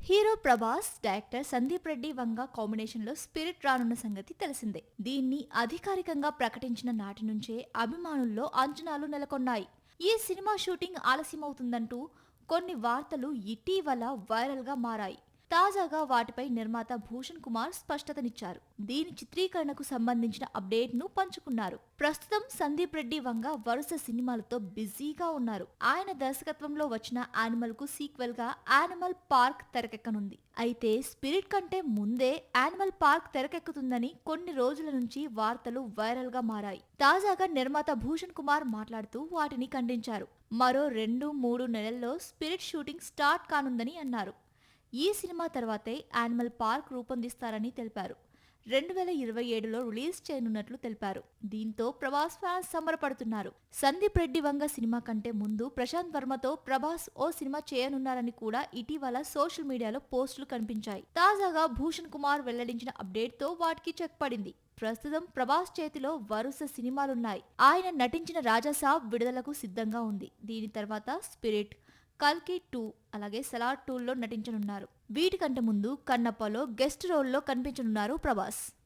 Hero Prabhas, director Sandeep Reddy Vanga కాంబినేషన్లో spirit రానున్న సంగతి తెలిసిందే. దీన్ని అధికారికంగా ప్రకటించిన నాటి నుంచే అభిమానుల్లో అంచనాలు నెలకొన్నాయి. ఈ సినిమా షూటింగ్ ఆలస్యమవుతుందంటూ కొన్ని వార్తలు ఇటీవల వైరల్గా మారాయి. తాజాగా వాటిపై నిర్మాత భూషణ్ కుమార్ స్పష్టతనిచ్చారు. దీని చిత్రీకరణకు సంబంధించిన అప్డేట్ ను పంచుకున్నారు. ప్రస్తుతం సందీప్ రెడ్డి వంగ వరుస సినిమాలతో బిజీగా ఉన్నారు. ఆయన దర్శకత్వంలో వచ్చిన యానిమల్ కు సీక్వెల్ గా యానిమల్ పార్క్ తెరకెక్కనుంది. అయితే స్పిరిట్ కంటే ముందే యానిమల్ పార్క్ తెరకెక్కుతుందని కొన్ని రోజుల నుంచి వార్తలు వైరల్ గా మారాయి. తాజాగా నిర్మాత భూషణ్ కుమార్ మాట్లాడుతూ వాటిని ఖండించారు. మరో 2-3 నెలల్లో స్పిరిట్ షూటింగ్ స్టార్ట్ కానుందని అన్నారు. ఈ సినిమా తర్వాతే యానిమల్ పార్క్ రూపొందిస్తారని తెలిపారు. 2027లో రిలీజ్ చేయనున్నట్లు తెలిపారు. దీంతో ప్రభాస్ ఫ్యాన్స్ సంబరపడుతున్నారు. సందీప్ రెడ్డి వంగ సినిమా కంటే ముందు ప్రశాంత్ వర్మతో ప్రభాస్ ఓ సినిమా చేయనున్నారని కూడా ఇటీవల సోషల్ మీడియాలో పోస్టులు కనిపించాయి. తాజాగా భూషణ్ కుమార్ వెల్లడించిన అప్డేట్ తో వాటికి చెక్ పడింది. ప్రస్తుతం ప్రభాస్ చేతిలో వరుస సినిమాలున్నాయి. ఆయన నటించిన రాజాసాబ్ విడుదలకు సిద్ధంగా ఉంది. దీని తర్వాత స్పిరిట్, కల్కి 2 అలాగే సలార్ 2లో నటించనున్నారు. వీటికంటే ముందు కన్నప్పలో గెస్ట్ రోల్లో కనిపించనున్నారు ప్రభాస్.